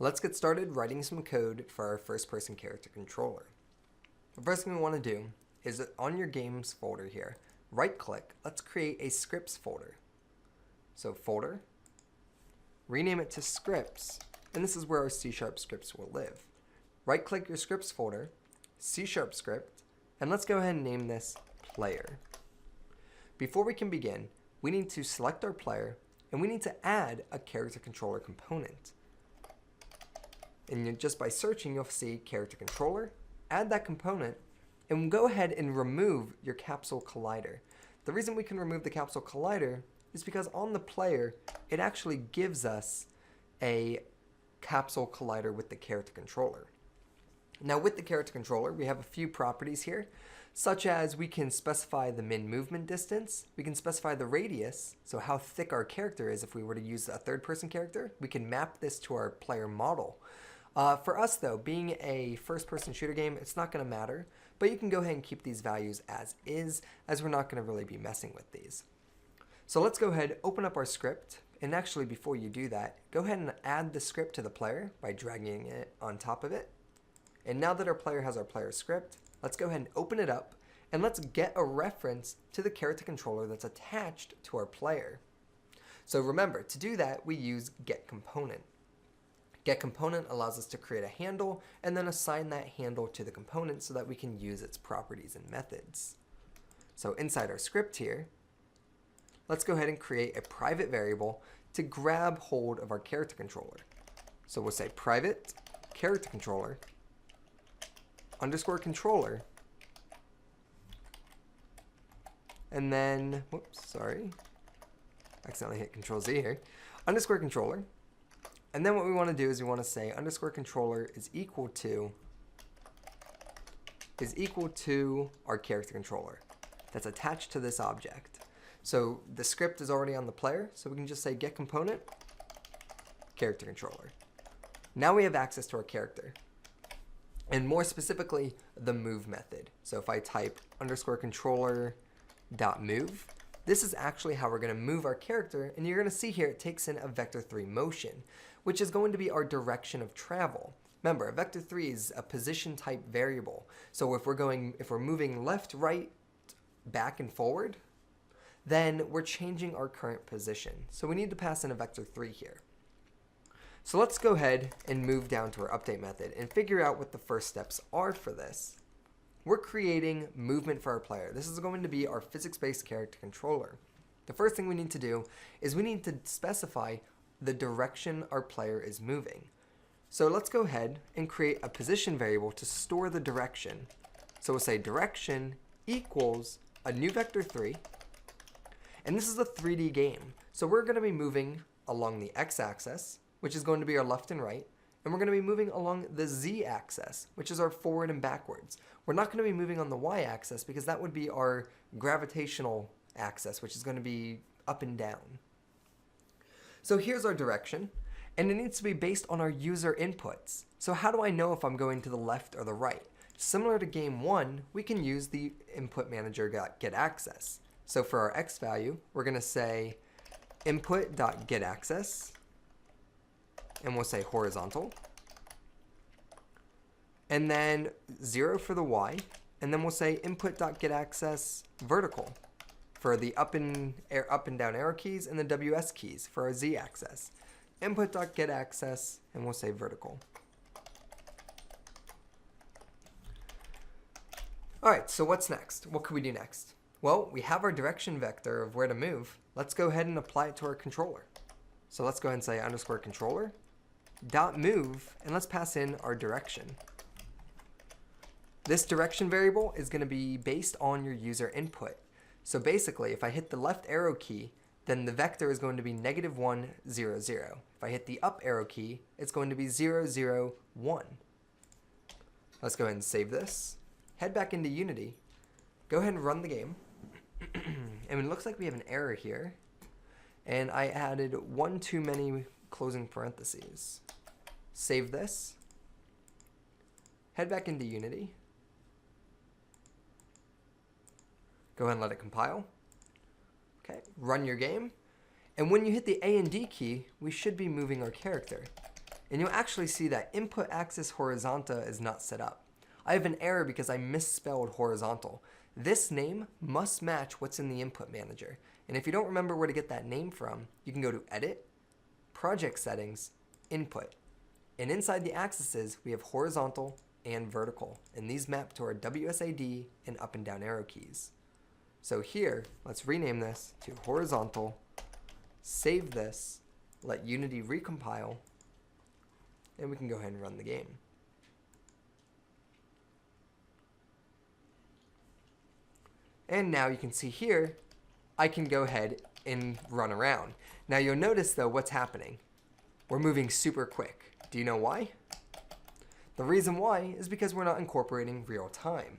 Let's get started writing some code for our first-person character controller. The first thing we want to do is on your games folder here, right-click, let's create a scripts folder. So folder, rename it to scripts, and this is where our C# scripts will live. Right-click your scripts folder, C# script, and let's go ahead and name this player. Before we can begin, we need to select our player, and we need to add a character controller component. And just by searching, you'll see character controller, add that component, and go ahead and remove your capsule collider. The reason we can remove the capsule collider is because on the player, it actually gives us a capsule collider with the character controller. Now with the character controller, we have a few properties here, such as we can specify the min movement distance, we can specify the radius, so how thick our character is if we were to use a third-person character. We can map this to our player model. For us though, being a first-person shooter game, it's not going to matter, but you can go ahead and keep these values as is, as we're not going to really be messing with these. So let's go ahead, open up our script, and actually before you do that, go ahead and add the script to the player by dragging it on top of it. And now that our player has our player script, let's go ahead and open it up, and let's get a reference to the character controller that's attached to our player. So remember, to do that, we use getComponent. GetComponent allows us to create a handle and then assign that handle to the component so that we can use its properties and methods. So inside our script here, let's go ahead and create a private variable to grab hold of our character controller. So we'll say private character controller underscore controller, and then, whoops, sorry, accidentally hit Control Z here, underscore controller. And then what we want to do is we want to say underscore controller is equal to our character controller that's attached to this object. So the script is already on the player, so we can just say get component character controller. Now we have access to our character, and more specifically the move method. So if I type underscore controller dot move, this is actually how we're going to move our character, and you're going to see here it takes in a vector3 motion, which is going to be our direction of travel. Remember, a vector3 is a position type variable. So if we're moving left, right, back, and forward, then we're changing our current position. So we need to pass in a vector3 here. So let's go ahead and move down to our update method and figure out what the first steps are for this. We're creating movement for our player. This is going to be our physics-based character controller. The first thing we need to do is we need to specify the direction our player is moving. So let's go ahead and create a position variable to store the direction. So we'll say direction equals a new vector3, and this is a 3D game. So we're going to be moving along the x-axis, which is going to be our left and right, and we're going to be moving along the z-axis, which is our forward and backwards. We're not going to be moving on the y-axis because that would be our gravitational axis, which is going to be up and down. So here's our direction, and it needs to be based on our user inputs. So how do I know if I'm going to the left or the right? Similar to game one, we can use the input manager getAccess. So for our x value, we're going to say input.getAccess, and we'll say horizontal, and then 0 for the y, and then we'll say input.getAccess vertical for the up and down arrow keys, and the WS keys for our z-axis. Input.getAccess, and we'll say vertical. All right, so what's next? What can we do next? Well, we have our direction vector of where to move. Let's go ahead and apply it to our controller. So let's go ahead and say underscore controller dot move, and let's pass in our direction. This direction variable is going to be based on your user input. So basically, if I hit the left arrow key, then the vector is going to be -1, 0, 0. If I hit the up arrow key, it's going to be 0, 0, 1. Let's go ahead and save this. Head back into Unity. Go ahead and run the game. And it looks like we have an error here. And I added one too many closing parentheses. Save this. Head back into Unity. Go ahead and let it compile. Okay, run your game. And when you hit the A and D key, we should be moving our character. and you'll actually see that input axis horizontal is not set up. I have an error because I misspelled horizontal. This name must match what's in the input manager. And if you don't remember where to get that name from, you can go to Edit, Project Settings, Input. And inside the axes, we have horizontal and vertical. And these map to our WSAD and up and down arrow keys. So here, let's rename this to horizontal, save this, let Unity recompile, and we can go ahead and run the game. And now you can see here, I can go ahead and run around. Now you'll notice though what's happening. We're moving super quick. Do you know why? The reason why is because we're not incorporating real time.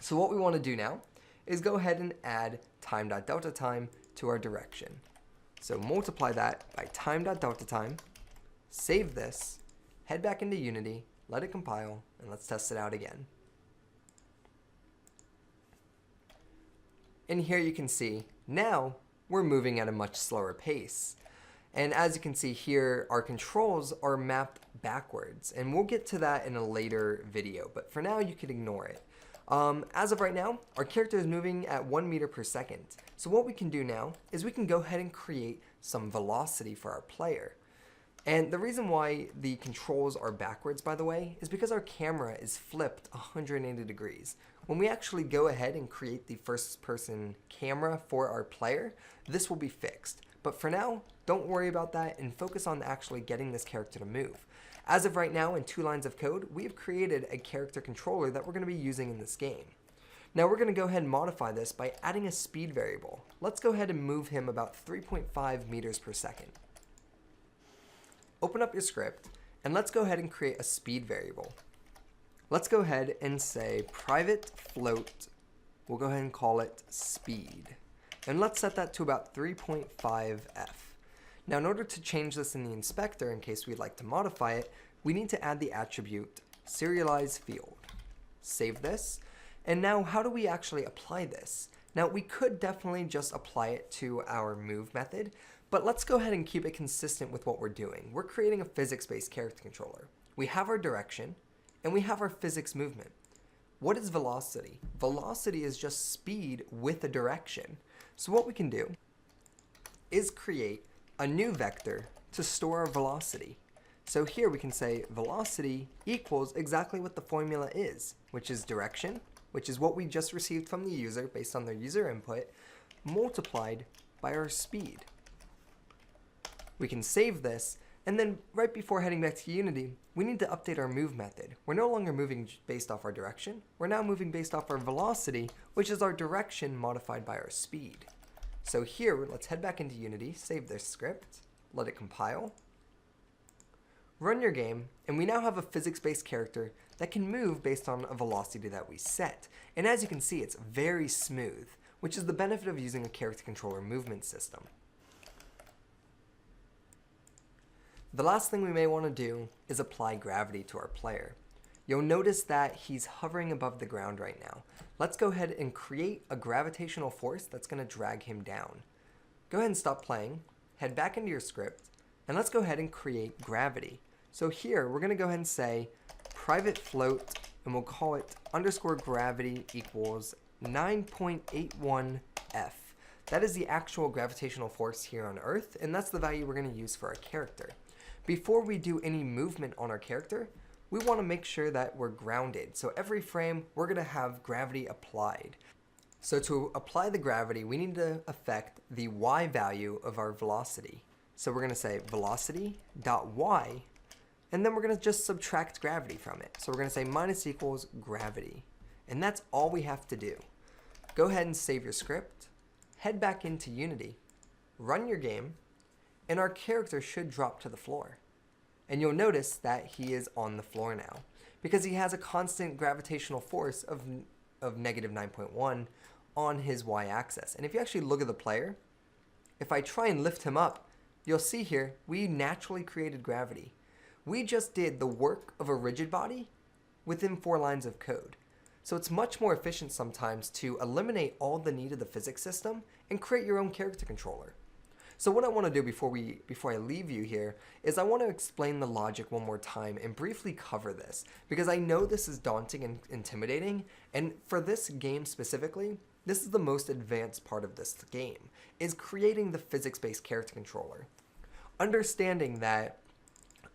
So what we want to do now is go ahead and add time.delta time to our direction. So multiply that by time.delta time, save this, head back into Unity, let it compile, and let's test it out again. And here you can see, now we're moving at a much slower pace. And as you can see here, our controls are mapped backwards. And we'll get to that in a later video, but for now you can ignore it. As of right now, our character is moving at 1 meter per second. So what we can do now is we can go ahead and create some velocity for our player. And the reason why the controls are backwards, by the way, is because our camera is flipped 180 degrees. When we actually go ahead and create the first person camera for our player, this will be fixed. But for now, don't worry about that and focus on actually getting this character to move. As of right now, in 2 lines of code, we have created a character controller that we're going to be using in this game. Now we're going to go ahead and modify this by adding a speed variable. Let's go ahead and move him about 3.5 meters per second. Open up your script, and let's go ahead and create a speed variable. Let's go ahead and say private float, we'll go ahead and call it speed. And let's set that to about 3.5f. Now in order to change this in the inspector, in case we'd like to modify it, we need to add the attribute serialize field. Save this, and now how do we actually apply this? Now we could definitely just apply it to our move method, but let's go ahead and keep it consistent with what we're doing. We're creating a physics-based character controller. We have our direction, and we have our physics movement. What is velocity? Velocity is just speed with a direction. So what we can do is create a new vector to store our velocity. So here we can say velocity equals exactly what the formula is, which is direction, which is what we just received from the user based on their user input, multiplied by our speed. We can save this, and then right before heading back to Unity, we need to update our move method. We're no longer moving based off our direction, we're now moving based off our velocity, which is our direction modified by our speed. So here, let's head back into Unity, save this script, let it compile, run your game, and we now have a physics-based character that can move based on a velocity that we set. And as you can see, it's very smooth, which is the benefit of using a character controller movement system. The last thing we may want to do is apply gravity to our player. You'll notice that he's hovering above the ground right now. Let's go ahead and create a gravitational force that's going to drag him down. Go ahead and stop playing, head back into your script, and let's go ahead and create gravity. So here, we're going to go ahead and say private float, and we'll call it underscore gravity equals 9.81f. That is the actual gravitational force here on Earth, and that's the value we're going to use for our character. Before we do any movement on our character, we want to make sure that we're grounded. So every frame, we're going to have gravity applied. So to apply the gravity, we need to affect the y value of our velocity. So we're going to say velocity.y, and then we're going to just subtract gravity from it. So we're going to say minus equals gravity. And that's all we have to do. Go ahead and save your script, head back into Unity, run your game, and our character should drop to the floor. And you'll notice that he is on the floor now because he has a constant gravitational force of negative 9.1 on his y-axis. And if you actually look at the player, if I try and lift him up, you'll see here we naturally created gravity. We just did the work of a rigid body within 4 lines of code. So it's much more efficient sometimes to eliminate all the need of the physics system and create your own character controller. So what I want to do before I leave you here is I want to explain the logic one more time and briefly cover this, because I know this is daunting and intimidating, and for this game specifically, this is the most advanced part of this game, is creating the physics-based character controller. Understanding that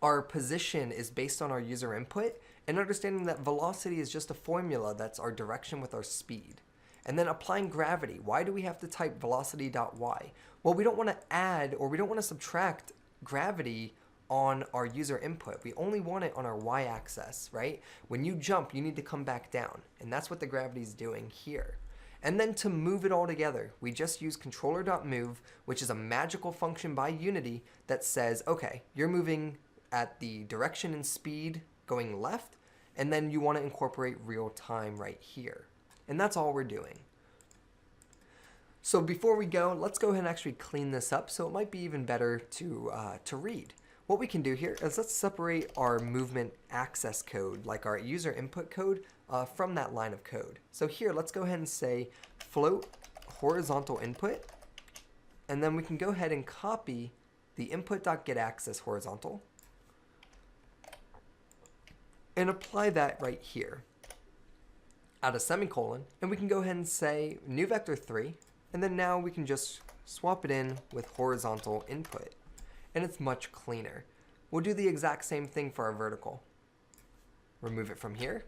our position is based on our user input, and understanding that velocity is just a formula that's our direction with our speed. And then applying gravity. Why do we have to type velocity.y? Well, we don't want to add or we don't want to subtract gravity on our user input. We only want it on our y-axis, right? When you jump, you need to come back down, and that's what the gravity is doing here. And then to move it all together, we just use controller.move, which is a magical function by Unity that says, okay, you're moving at the direction and speed going left, and then you want to incorporate real time right here. And that's all we're doing. So before we go, let's go ahead and actually clean this up, so it might be even better to read. What we can do here is let's separate our movement access code, like our user input code, from that line of code. So here, let's go ahead and say float horizontal input, and then we can go ahead and copy the input.getAccess horizontal and apply that right here. Add a semicolon, and we can go ahead and say new vector 3, and then now we can just swap it in with horizontal input, and it's much cleaner. We'll do the exact same thing for our vertical. Remove it from here,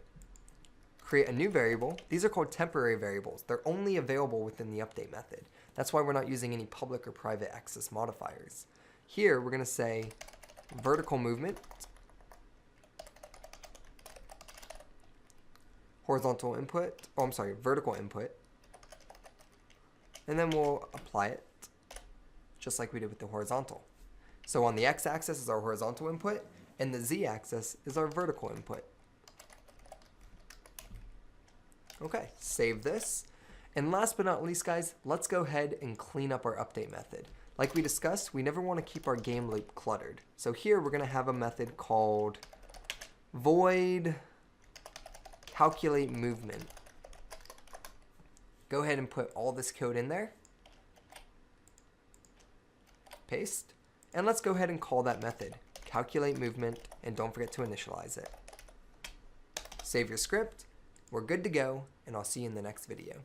create a new variable. These are called temporary variables. They're only available within the update method. That's why we're not using any public or private access modifiers. Here we're going to say vertical movement, horizontal input, vertical input, and then we'll apply it just like we did with the horizontal. So on the x-axis is our horizontal input, and the z-axis is our vertical input. Okay, save this. And last but not least, guys, let's go ahead and clean up our update method. Like we discussed, we never want to keep our game loop cluttered. So here we're going to have a method called void calculate movement. Go ahead and put all this code in there. Paste. And let's go ahead and call that method calculate movement, and don't forget to initialize it. Save your script. We're good to go, and I'll see you in the next video.